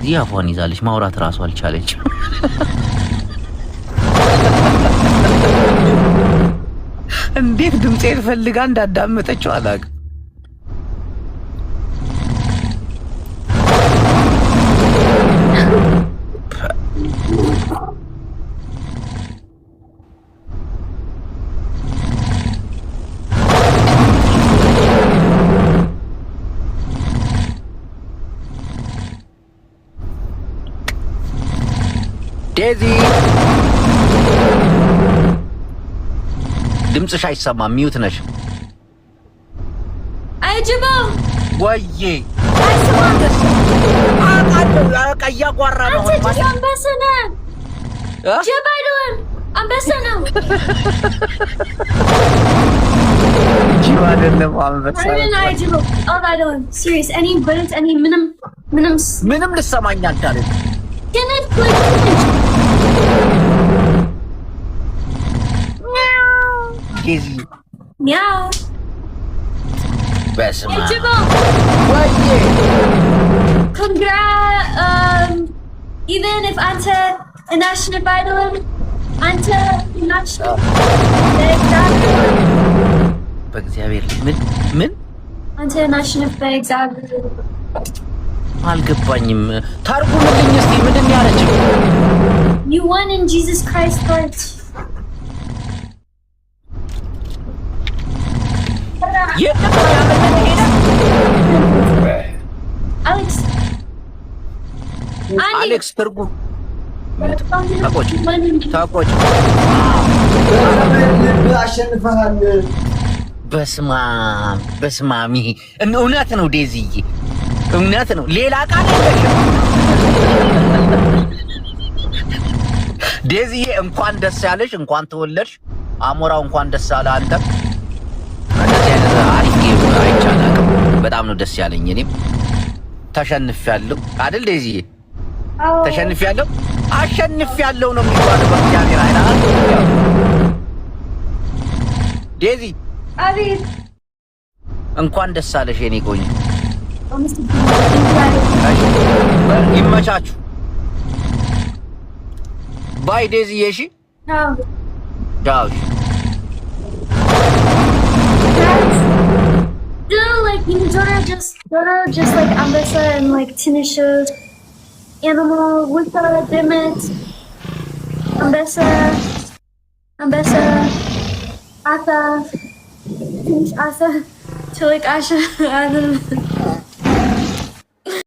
ዲያፎን ይዛለች ማውራት ራሱ አልቻለች እንዴት ድምጼን ፈልጋ እንዳዳመጠችው አላውቅም ዴዚ ድምጽሽ አይሰማም ሚውት ነሽ አይጅባ ወዬ አይሰማም አቃለው ያቀያ ጓራ ነው ማለት አንበሰና ጀባይዶን አንበሰና ጅባ አይደለም አንበሳ አይጅባ አቃለው ሲሪየስ any buttons any ምንም ልሰማኝ አልቻለም Can it click? ዴዚ Meow. በስማ ወዬ even if አንተ national idol አንተ national በእግዚአብሔር ምን አንተ national በእግዚአብሔር አልገባኝም ታርጉልኝ እስቲ ምንድን ያለችው You won in Jesus Christ Lord Alex ትርጉም ታቆጭ አሸንፈሃል በስማሚ እውነት ነው ዴዚዬ እውነት ነው ሌላ ቃል የለሽም ዴዚዬ እንኳን ደስ ያለሽ እንኳን ተወለድሽ አሞራው እንኳን ደስ አለ አንተ እንደዚህ አይነት አሪፍ ጌም አይቻልም በጣም ነው ደስ ያለኝ እኔም ተሸንፌያለሁ አይደል ዴዚዬ ተሸንፌያለሁ አሸንፌያለሁ ነው የሚባለው በእግዚአብሔር አይደል ዴዚ አቤት እንኳን ደስ አለሽ የኔ ቆንጆ ይመቻችሁ ባይ ዴዚዬ እሺ ቻው like you just like Ambessa and like Tanisha animal with the Dimit Ambessa Asa Tinish Asa to like Asha